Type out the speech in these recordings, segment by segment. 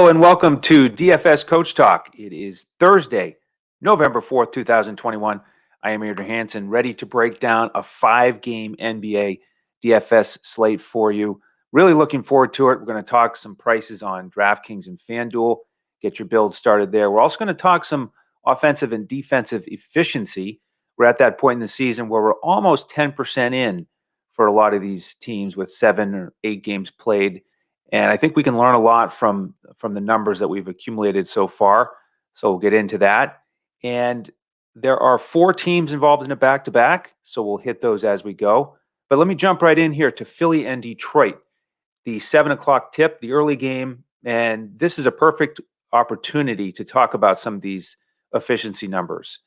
Hello and welcome to DFS Coach Talk. It is Thursday, November 4th, 2021. I am Andrew Hanson, ready to break down a 5-game NBA DFS slate for you. Really looking forward to it. We're going to talk some prices on DraftKings and FanDuel, get your build started there. We're also going to talk some offensive and defensive efficiency. We're at that point in the season where we're almost 10% in for a lot of these teams with 7 or 8 games played. And I think we can learn a lot from the numbers that we've accumulated so far. So we'll get into that. And there are 4 teams involved in a back-to-back, so we'll hit those as we go. But let me jump right in here to Philly and Detroit. The 7 o'clock tip, the early game, and this is a perfect opportunity to talk about some of these efficiency numbers.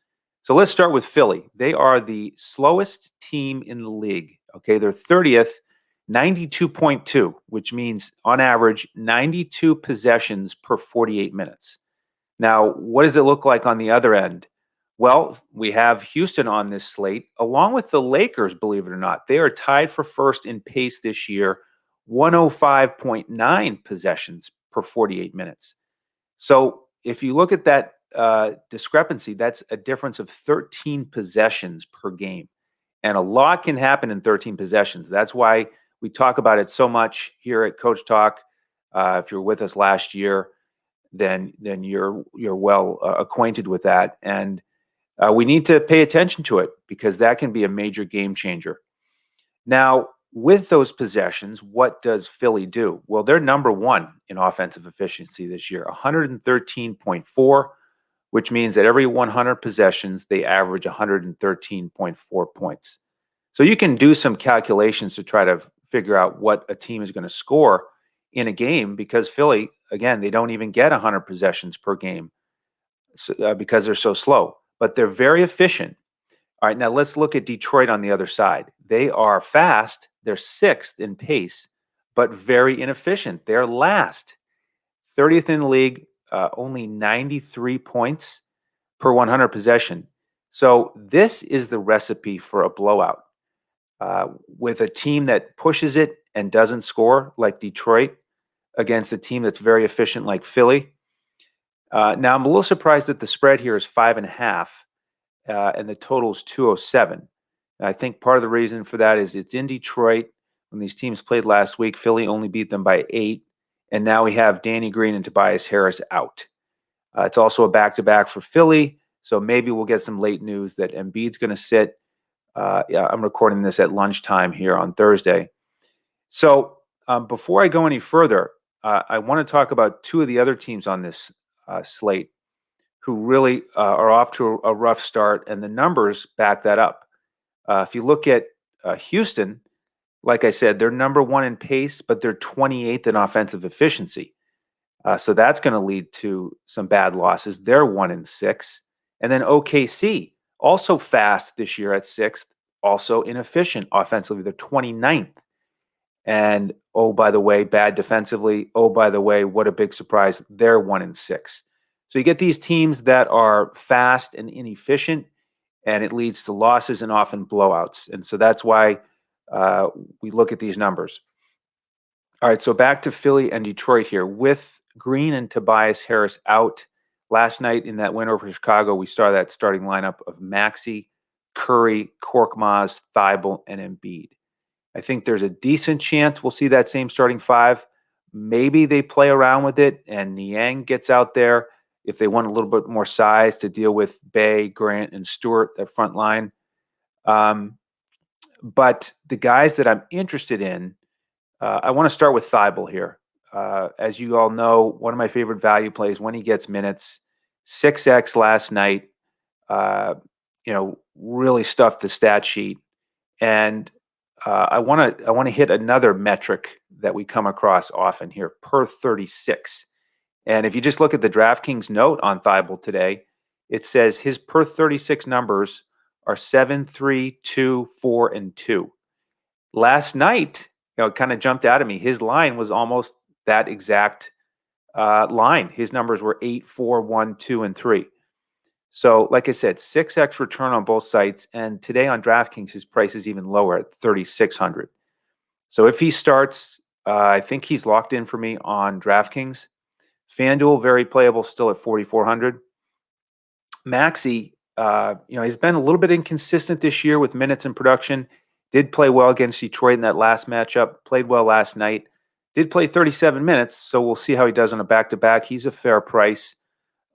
So let's start with Philly. They are the slowest team in the league. Okay, they're 30th. 92.2, which means on average 92 possessions per 48 minutes. Now, what does it look like on the other end? Well, we have Houston on this slate, along with the Lakers, believe it or not. They are tied for first in pace this year, 105.9 possessions per 48 minutes. So if you look at that discrepancy, that's a difference of 13 possessions per game. And a lot can happen in 13 possessions. That's why we talk about it so much here at Coach Talk. If you're with us last year, then you're well acquainted with that, and we need to pay attention to it because that can be a major game changer. Now, with those possessions, what does Philly do? Well, they're number 1 in offensive efficiency this year, 113.4, which means that every 100 possessions they average 113.4 points. So you can do some calculations to try to figure out what a team is going to score in a game because Philly, again, they don't even get 100 possessions per game because they're so slow, but they're very efficient. All right, now let's look at Detroit on the other side. They are fast. They're 6th in pace, but very inefficient. They're last, 30th in the league, only 93 points per 100 possession. So this is the recipe for a blowout. With a team that pushes it and doesn't score like Detroit against a team that's very efficient like Philly. Now, I'm a little surprised that the spread here is 5.5 and the total is 207. And I think part of the reason for that is it's in Detroit. When these teams played last week, Philly only beat them by 8. And now we have Danny Green and Tobias Harris out. It's also a back-to-back for Philly. So maybe we'll get some late news that Embiid's going to sit. I'm recording this at lunchtime here on Thursday. So before I go any further, I want to talk about 2 of the other teams on this slate who really are off to a rough start, and the numbers back that up. If you look at Houston, like I said, they're number 1 in pace, but they're 28th in offensive efficiency. So that's going to lead to some bad losses. They're 1-6. And then OKC, also fast this year at 6th, also inefficient offensively. They're 29th. And oh, by the way, bad defensively. Oh, by the way, what a big surprise. They're 1-6. So you get these teams that are fast and inefficient, and it leads to losses and often blowouts. And so that's why we look at these numbers. All right, so back to Philly and Detroit here. With Green and Tobias Harris out last night in that win over Chicago, we saw that starting lineup of Maxey, Curry, Korkmaz, Thibault, and Embiid. I think there's a decent chance we'll see that same starting 5. Maybe they play around with it and Niang gets out there if they want a little bit more size to deal with Bay, Grant, and Stewart, that front line. But the guys that I'm interested in, I want to start with Thibault here. As you all know, one of my favorite value plays when he gets minutes. 6x last night, really stuffed the stat sheet. And I want to hit another metric that we come across often here, per 36. And if you just look at the DraftKings note on Thibault today, it says his per 36 numbers are 7, 3, 2, 4, and 2. Last night, it kind of jumped out at me. His line was almost that exact line. His numbers were 8, 4, 1, 2, and 3. So, like I said, 6x return on both sites. And today on DraftKings, his price is even lower at $3,600. So if he starts, I think he's locked in for me on DraftKings. Fanduel, very playable, still at 4,400. Maxey, he's been a little bit inconsistent this year with minutes and production. Did play well against Detroit in that last matchup. Played well last night. Did play 37 minutes, so we'll see how he does on a back-to-back. He's a fair price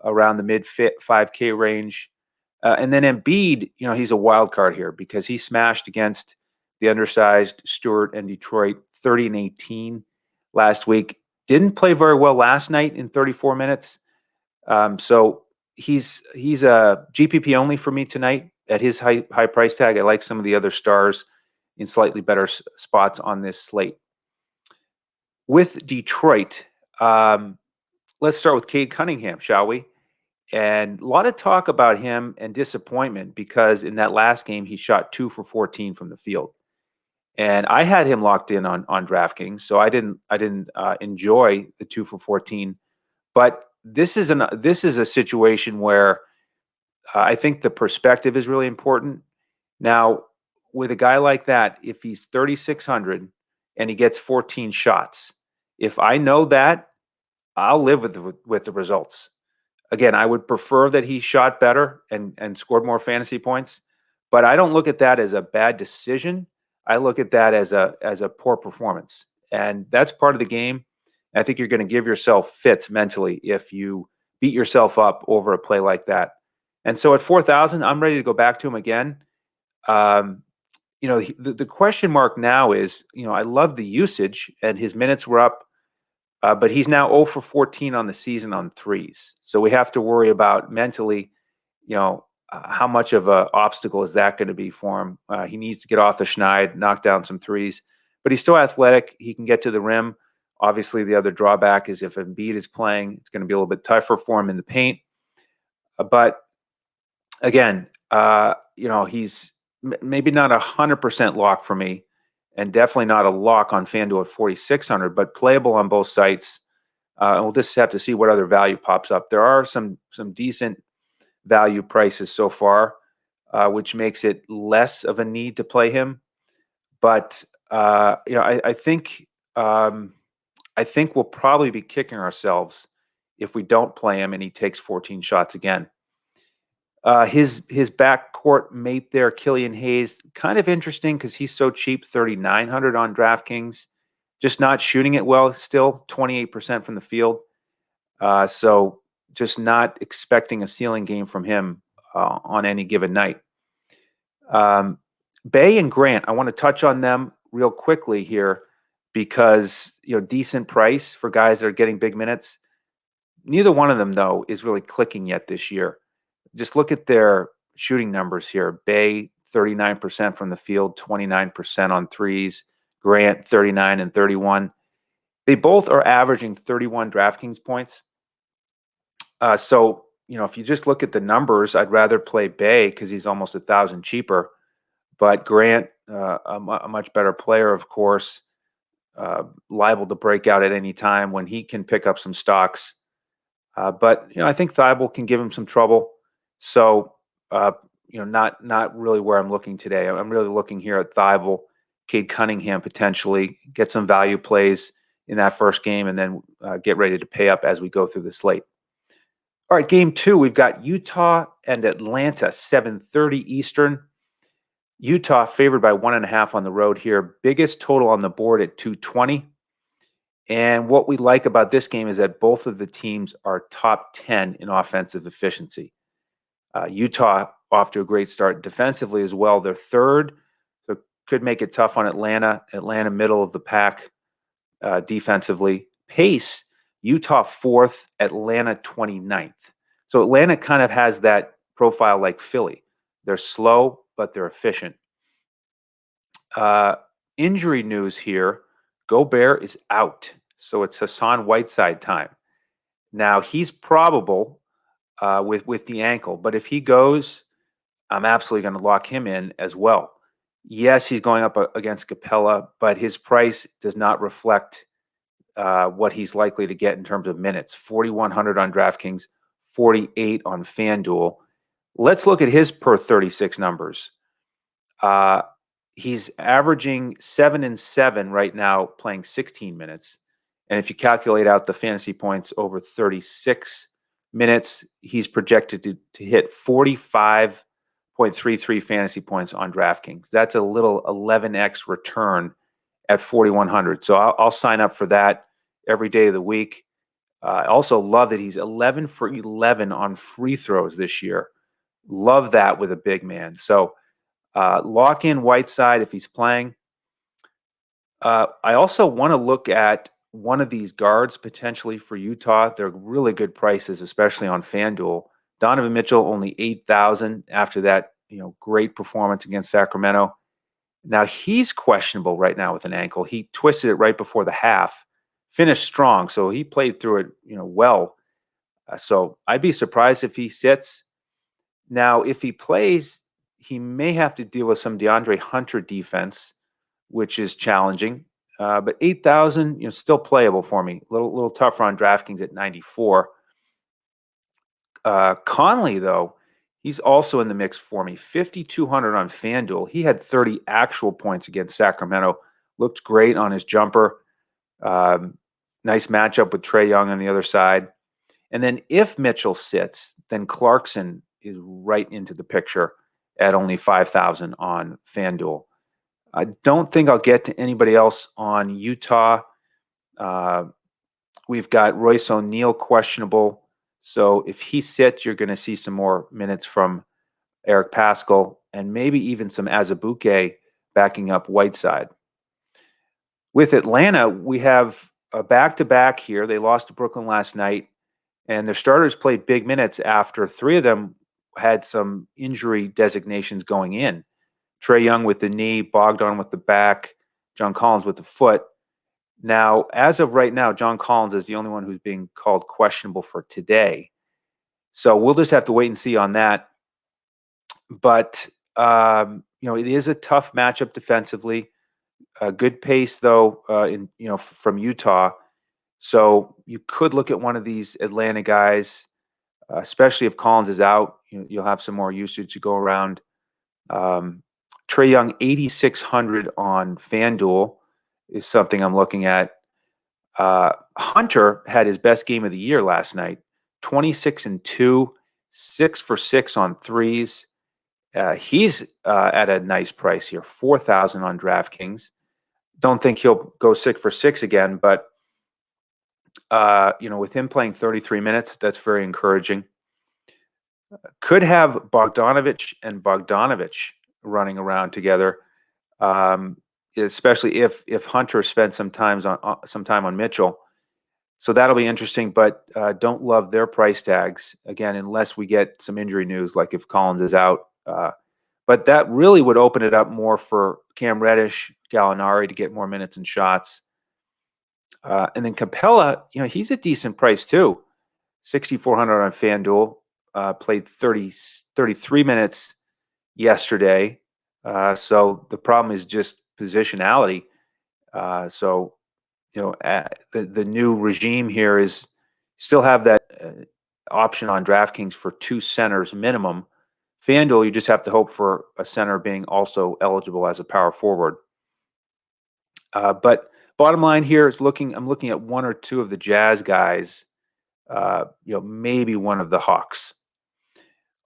around the mid-fit 5K range. And then Embiid, he's a wild card here because he smashed against the undersized Stewart and Detroit 30 and 18 last week. Didn't play very well last night in 34 minutes. So he's a GPP only for me tonight at his high price tag. I like some of the other stars in slightly better spots on this slate. With Detroit, let's start with Cade Cunningham, shall we? And a lot of talk about him and disappointment because in that last game, he shot 2 for 14 from the field. And I had him locked in on DraftKings, so I didn't enjoy the 2 for 14. But this is a situation where I think the perspective is really important. Now, with a guy like that, if he's 3,600 and he gets 14 shots, if I know that, I'll live with the results. Again, I would prefer that he shot better and scored more fantasy points, but I don't look at that as a bad decision. I look at that as a poor performance, and that's part of the game. I think you're going to give yourself fits mentally if you beat yourself up over a play like that. And so at 4,000, I'm ready to go back to him again. The question mark now is, I love the usage, and his minutes were up. But he's now 0 for 14 on the season on threes. So we have to worry about mentally, how much of an obstacle is that going to be for him? He needs to get off the schneid, knock down some threes. But he's still athletic. He can get to the rim. Obviously, the other drawback is if Embiid is playing, it's going to be a little bit tougher for him in the paint. But again, he's maybe not 100% lock for me. And definitely not a lock on FanDuel at 4,600, but playable on both sites. And we'll just have to see what other value pops up. There are some decent value prices so far, which makes it less of a need to play him. But I think we'll probably be kicking ourselves if we don't play him and he takes 14 shots again. His backcourt mate there, Killian Hayes, kind of interesting because he's so cheap, 3,900 on DraftKings. Just not shooting it well still, 28% from the field. So just not expecting a ceiling game from him on any given night. Bay and Grant, I want to touch on them real quickly here because, decent price for guys that are getting big minutes. Neither one of them, though, is really clicking yet this year. Just look at their shooting numbers here. Bay, 39% from the field, 29% on threes. Grant, 39 and 31. They both are averaging 31 DraftKings points. So, if you just look at the numbers, I'd rather play Bay because he's almost 1,000 cheaper. But Grant, a much better player, of course, liable to break out at any time when he can pick up some stocks. But I think Thibault can give him some trouble. So, not really where I'm looking today. I'm really looking here at Thibault, Cade Cunningham potentially, get some value plays in that first game, and then get ready to pay up as we go through the slate. All right, game 2, we've got Utah and Atlanta, 7:30 Eastern. Utah favored by 1.5 on the road here. Biggest total on the board at 220. And what we like about this game is that both of the teams are top 10 in offensive efficiency. Utah off to a great start defensively as well. They're third, so could make it tough on Atlanta. Atlanta middle of the pack defensively. Pace, Utah 4th, Atlanta 29th. So Atlanta kind of has that profile like Philly. They're slow, but they're efficient. Injury news here. Gobert is out, so it's Hassan Whiteside time. Now, he's probable with the ankle, but if he goes, I'm absolutely going to lock him in as well. Yes, he's going up against Capella, but his price does not reflect what he's likely to get in terms of minutes. 4,100 on DraftKings, 48 on FanDuel. Let's look at his per 36 numbers. He's averaging 7 and 7 right now, playing 16 minutes. And if you calculate out the fantasy points over 36 minutes, he's projected to hit 45.33 fantasy points on DraftKings. That's a little 11x return at 4,100. So I'll sign up for that every day of the week. I also love that he's 11 for 11 on free throws this year. Love that with a big man. So lock in Whiteside if he's playing. I also want to look at one of these guards potentially for Utah. They're really good prices, especially on FanDuel. Donovan Mitchell only 8,000 after that, great performance against Sacramento. Now he's questionable right now with an ankle. He twisted it right before the half, finished strong, so he played through it, well. So I'd be surprised if he sits. Now, if he plays, he may have to deal with some DeAndre Hunter defense, which is challenging. But 8,000, still playable for me. A little tougher on DraftKings at 94. Conley, though, he's also in the mix for me. 5,200 on FanDuel. He had 30 actual points against Sacramento. Looked great on his jumper. Nice matchup with Trae Young on the other side. And then if Mitchell sits, then Clarkson is right into the picture at only 5,000 on FanDuel. I don't think I'll get to anybody else on Utah. We've got Royce O'Neal questionable. So if he sits, you're going to see some more minutes from Eric Paschall and maybe even some Azubuike backing up Whiteside. With Atlanta, we have a back-to-back here. They lost to Brooklyn last night, and their starters played big minutes after three of them had some injury designations going in. Trae Young with the knee, Bogdan with the back, John Collins with the foot. Now, as of right now, John Collins is the only one who's being called questionable for today. So we'll just have to wait and see on that. But, it is a tough matchup defensively. Good pace, though, from Utah. So you could look at one of these Atlanta guys, especially if Collins is out. You'll have some more usage to go around. Trae Young, 8,600 on FanDuel is something I'm looking at. Hunter had his best game of the year last night, 26-2, 6 for 6 on threes. He's at a nice price here, 4,000 on DraftKings. Don't think he'll go 6 for 6 again, but with him playing 33 minutes, that's very encouraging. Could have Bogdanovich and Bogdanovich running around together, especially if Hunter spent some time on Mitchell. So that'll be interesting, but don't love their price tags again unless we get some injury news, like if Collins is out. But that really would open it up more for Cam Reddish, Gallinari to get more minutes and shots. And then Capella, he's a decent price too. 6,400 on FanDuel, played 33 minutes yesterday. So the problem is just positionality. The new regime here is still have that option on DraftKings for 2 centers minimum. FanDuel, you just have to hope for a center being also eligible as a power forward. But bottom line here is I'm looking at one or two of the Jazz guys, maybe one of the Hawks.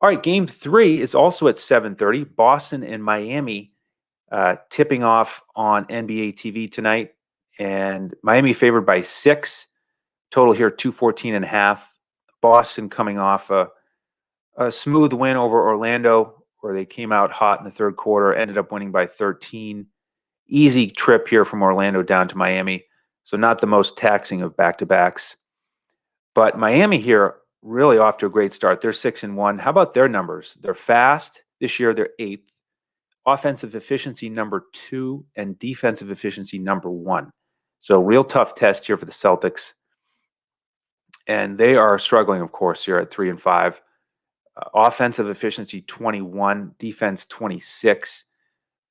All right, game 3 is also at 7:30. Boston and Miami tipping off on NBA TV tonight. And Miami favored by 6. Total here, 214.5. Boston coming off a smooth win over Orlando, where they came out hot in the third quarter, ended up winning by 13. Easy trip here from Orlando down to Miami. So not the most taxing of back-to-backs. But Miami here really off to a great start. They're 6-1. How about their numbers? They're fast. This year, they're 8th. Offensive efficiency number 2 and defensive efficiency number 1. So real tough test here for the Celtics. And they are struggling, of course, here at 3-5. Offensive efficiency 21, defense 26.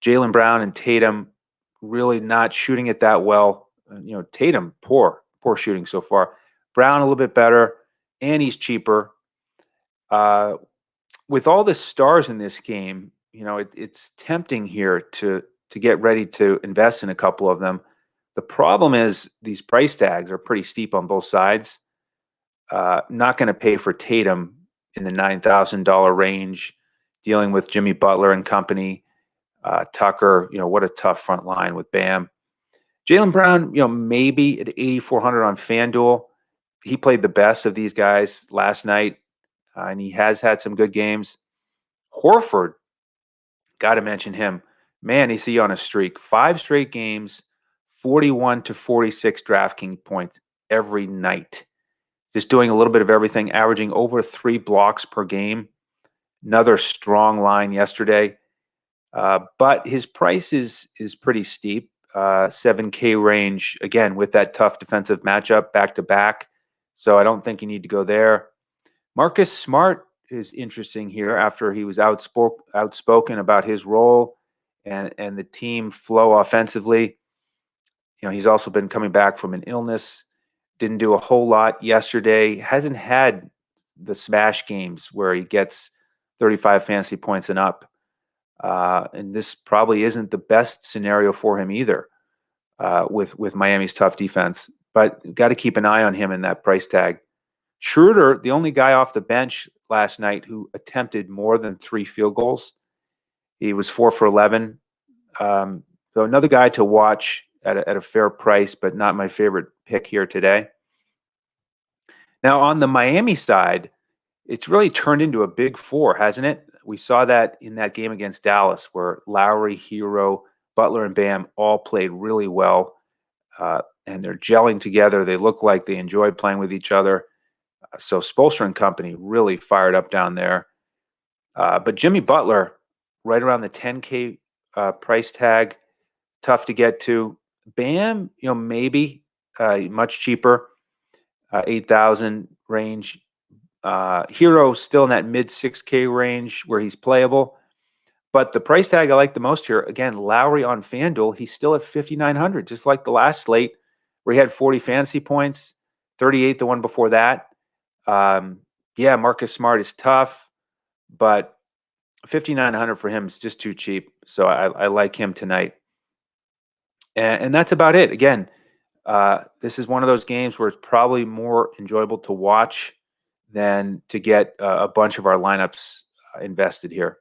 Jaylen Brown and Tatum really not shooting it that well. Tatum, poor shooting so far. Brown a little bit better, and he's cheaper. With all the stars in this game, it's tempting here to get ready to invest in a couple of them. The problem is these price tags are pretty steep on both sides. Not going to pay for Tatum in the $9,000 range, dealing with Jimmy Butler and company. Tucker, what a tough front line with Bam. Jaylen Brown, maybe at 8,400 on FanDuel. He played the best of these guys last night, and he has had some good games. Horford, got to mention him. Man, is he on a streak. 5 straight games, 41 to 46 DraftKings points every night. Just doing a little bit of everything, averaging over 3 blocks per game. Another strong line yesterday. But his price is pretty steep. 7K range, again, with that tough defensive matchup back-to-back. So I don't think you need to go there. Marcus Smart is interesting here after he was outspoken about his role and the team flow offensively. He's also been coming back from an illness. Didn't do a whole lot yesterday. Hasn't had the smash games where he gets 35 fantasy points and up. And this probably isn't the best scenario for him either with Miami's tough defense. But got to keep an eye on him in that price tag. Schroeder, the only guy off the bench last night who attempted more than 3 field goals. He was 4 for 11. So another guy to watch at a fair price, but not my favorite pick here today. Now, on the Miami side, it's really turned into a big 4, hasn't it? We saw that in that game against Dallas where Lowry, Hero, Butler, and Bam all played really well. And they're gelling together. They look like they enjoyed playing with each other. So Spoelstra and company really fired up down there. But Jimmy Butler, right around the 10K price tag, tough to get to. Bam, maybe much cheaper, 8,000 range. Hero still in that mid 6K range where he's playable. But the price tag I like the most here, again, Lowry on FanDuel, he's still at 5,900, just like the last slate where he had 40 fantasy points, 38 the one before that. Marcus Smart is tough, but 5,900 for him is just too cheap. So I like him tonight. And that's about it. Again, this is one of those games where it's probably more enjoyable to watch than to get a bunch of our lineups invested here.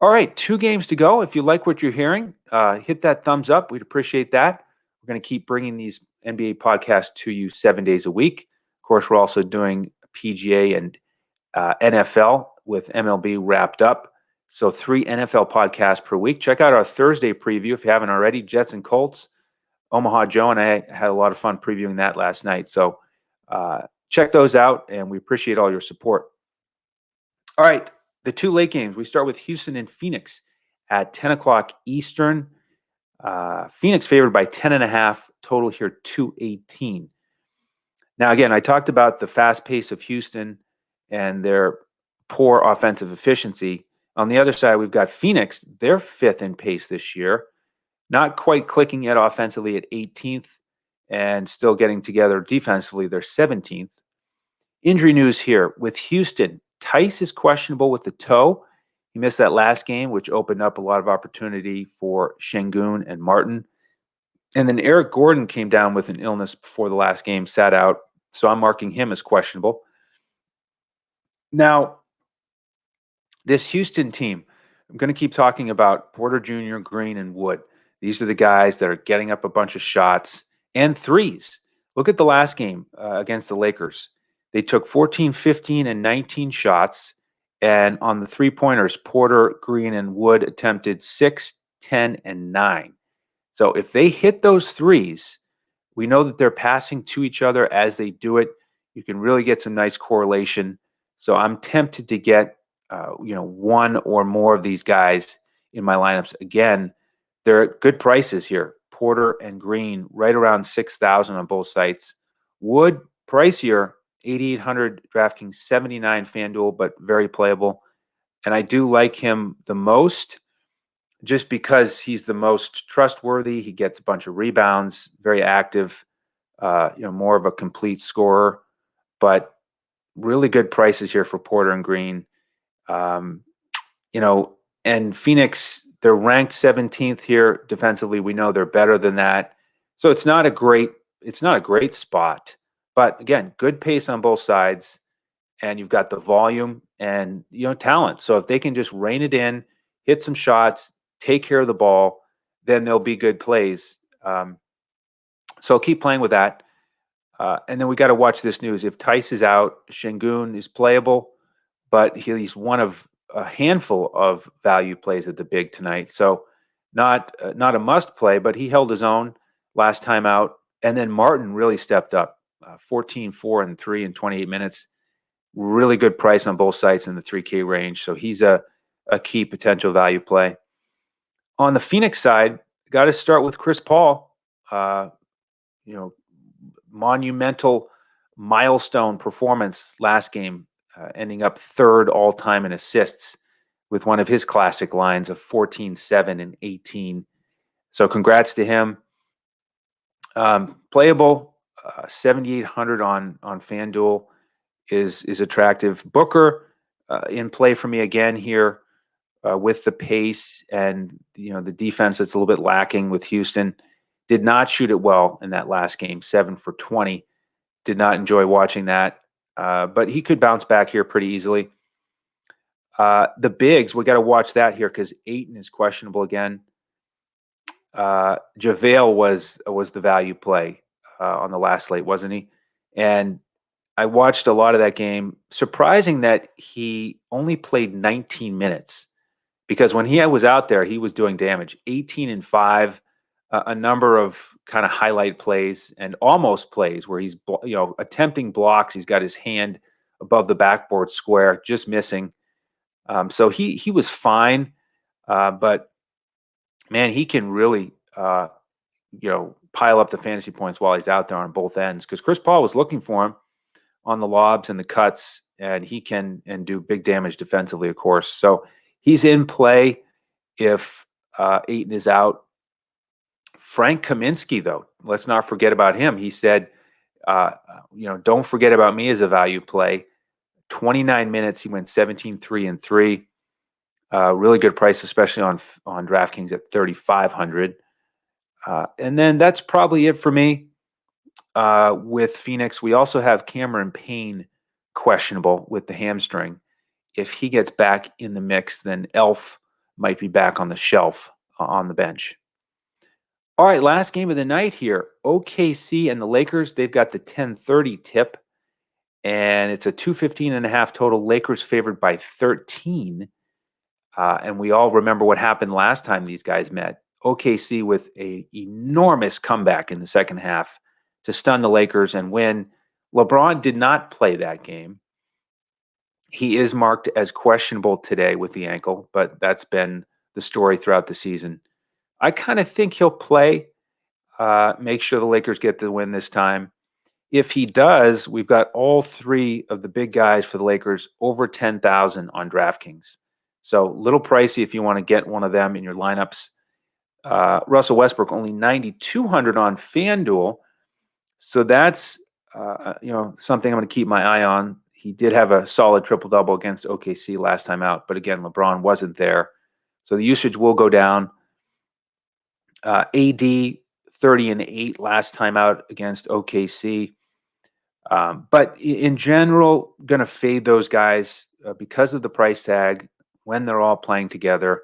All right, 2 games to go. If you like what you're hearing, hit that thumbs up. We'd appreciate that. We're going to keep bringing these NBA podcasts to you 7 days a week. Of course, we're also doing PGA and NFL with MLB wrapped up. So 3 NFL podcasts per week. Check out our Thursday preview if you haven't already. Jets and Colts. Omaha Joe and I had a lot of fun previewing that last night. So check those out, and we appreciate all your support. All right, the 2 late games. We start with Houston and Phoenix at 10 o'clock Eastern. Phoenix favored by 10.5, total here 218. Now, again, I talked about the fast pace of Houston and their poor offensive efficiency. On the other side, we've got Phoenix. They're 5th in pace this year. Not quite clicking yet offensively at 18th and still getting together defensively. They're 17th. Injury news here with Houston. Tice is questionable with the toe. He missed that last game, which opened up a lot of opportunity for Şengün and Martin. And then Eric Gordon came down with an illness before the last game, sat out. So I'm marking him as questionable. Now, this Houston team, I'm going to keep talking about Porter Jr., Green, and Wood. These are the guys that are getting up a bunch of shots and threes. Look at the last game against the Lakers. They took 14, 15, and 19 shots. And on the 3-pointers, Porter, Green, and Wood attempted 6, 10, and 9. So if they hit those threes, we know that they're passing to each other as they do it. You can really get some nice correlation. So I'm tempted to get, 1 or more of these guys in my lineups. Again, they're at good prices here. Porter and Green, right around 6,000 on both sites. Wood, pricier, 8,800 DraftKings, 79 FanDuel, but very playable. And I do like him the most just because he's the most trustworthy. He gets a bunch of rebounds, very active, more of a complete scorer, but really good prices here for Porter and Green. And Phoenix, they're ranked 17th here defensively. We know they're better than that. So it's not a great spot, but again, good pace on both sides, and you've got the volume and talent. So if they can just rein it in, hit some shots, take care of the ball, then they'll be good plays. So I'll keep playing with that. And then we got to watch this news. If Tice is out, Şengün is playable, but he's one of a handful of value plays at the big tonight. So not a must play, but he held his own last time out. And then Martin really stepped up, 14, 4, and 3 in 28 minutes. Really good price on both sites in the 3K range. So he's a key potential value play. On the Phoenix side, got to start with Chris Paul. You know, monumental milestone performance last game, ending up third all time in assists with one of his classic lines of 14, 7, and 18. So congrats to him. Playable, 7,800 on FanDuel is attractive. Booker in play for me again here with the pace and the defense that's a little bit lacking with Houston. Did not shoot it well in that last game, 7 for 20. Did not enjoy watching that, but he could bounce back here pretty easily. The bigs, we got to watch that here because Ayton is questionable again. JaVale was the value play on the last slate, wasn't he? And I watched a lot of that game. Surprising that he only played 19 minutes because when he was out there, he was doing damage. 18 and 5, a number of kind of highlight plays and almost plays where he's attempting blocks. He's got his hand above the backboard square, just missing. So he was fine, but man, he can really pile up the fantasy points while he's out there on both ends because Chris Paul was looking for him on the lobs and the cuts, and he can do big damage defensively, of course. So he's in play if Ayton is out. Frank Kaminsky, though, let's not forget about him. He said, don't forget about me as a value play. 29 minutes, he went 17, 3, and 3. Really good price, especially on DraftKings at 3,500. And then that's probably it for me. With Phoenix, we also have Cameron Payne questionable with the hamstring. If he gets back in the mix, then Elf might be back on the shelf on the bench. All right, last game of the night here. OKC and the Lakers, they've got the 10:30 tip, and it's a 215.5 total. Lakers favored by 13. And we all remember what happened last time these guys met. OKC with an enormous comeback in the second half to stun the Lakers and win. LeBron did not play that game. He is marked as questionable today with the ankle, but that's been the story throughout the season. I kind of think he'll play, make sure the Lakers get the win this time. If he does, we've got all three of the big guys for the Lakers over 10,000 on DraftKings. So a little pricey if you want to get one of them in your lineups. Russell Westbrook only 9,200 on FanDuel. So that's something I'm going to keep my eye on. He did have a solid triple-double against OKC last time out, but again, LeBron wasn't there. So the usage will go down. AD 30 and 8 last time out against OKC. But in general, going to fade those guys because of the price tag when they're all playing together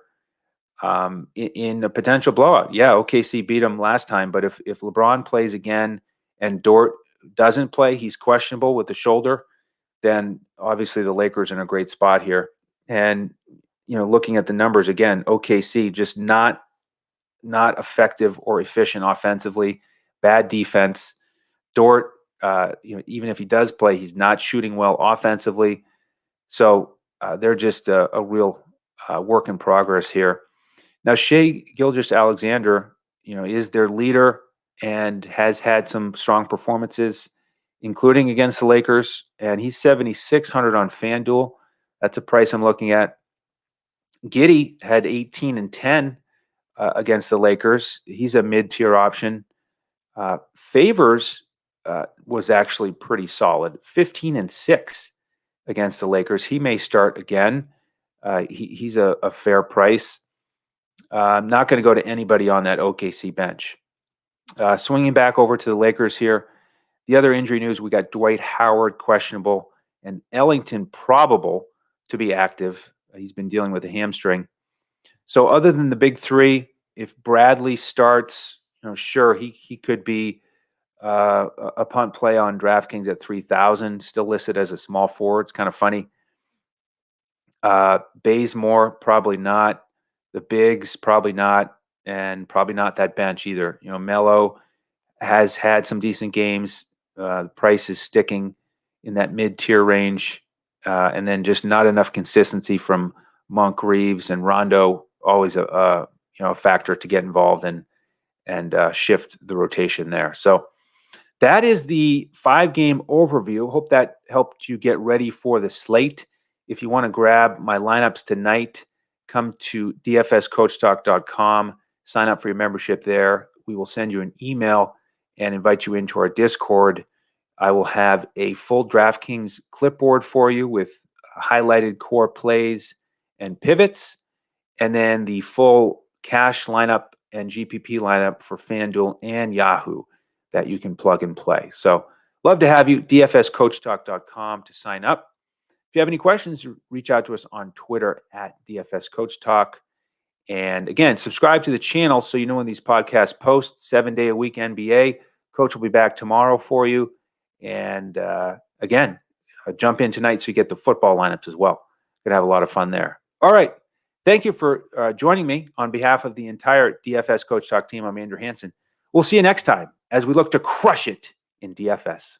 in a potential blowout. Yeah, OKC beat them last time, but if LeBron plays again and Dort doesn't play, he's questionable with the shoulder, then obviously the Lakers are in a great spot here. And, looking at the numbers again, OKC just not effective or efficient offensively, bad defense. Dort, even if he does play, he's not shooting well offensively. So they're just a real work in progress here. Now, Shai Gilgeous-Alexander, is their leader and has had some strong performances, including against the Lakers. And he's 7,600 on FanDuel. That's a price I'm looking at. Giddey had 18 and 10 against the Lakers. He's a mid-tier option. Favors was actually pretty solid, 15 and 6 against the Lakers. He may start again. He's a fair price. I'm not going to go to anybody on that OKC bench. Swinging back over to the Lakers here. The other injury news, we got Dwight Howard questionable and Ellington probable to be active. He's been dealing with a hamstring. So other than the big three, if Bradley starts, sure, he could be a punt play on DraftKings at 3,000, still listed as a small forward. It's kind of funny. Bazemore, probably not. The bigs, probably not. And probably not that bench either. Melo has had some decent games. The price is sticking in that mid-tier range. And then just not enough consistency from Monk, Reeves, and Rondo. Always a factor to get involved in and shift the rotation there. So that is the 5-game overview. Hope that helped you get ready for the slate. If you want to grab my lineups tonight, come to dfscoachtalk.com. Sign up for your membership there. We will send you an email and invite you into our Discord. I will have a full DraftKings clipboard for you with highlighted core plays and pivots, and then the full cash lineup and GPP lineup for FanDuel and Yahoo that you can plug and play. So love to have you, dfscoachtalk.com to sign up. If you have any questions, reach out to us on Twitter at DFS CoachTalk. And again, subscribe to the channel so you know when these podcasts post. 7-day-a-week NBA. Coach will be back tomorrow for you. And again, jump in tonight so you get the football lineups as well. Going to have a lot of fun there. All right. Thank you for joining me on behalf of the entire DFS Coach Talk team. I'm Andrew Hanson. We'll see you next time as we look to crush it in DFS.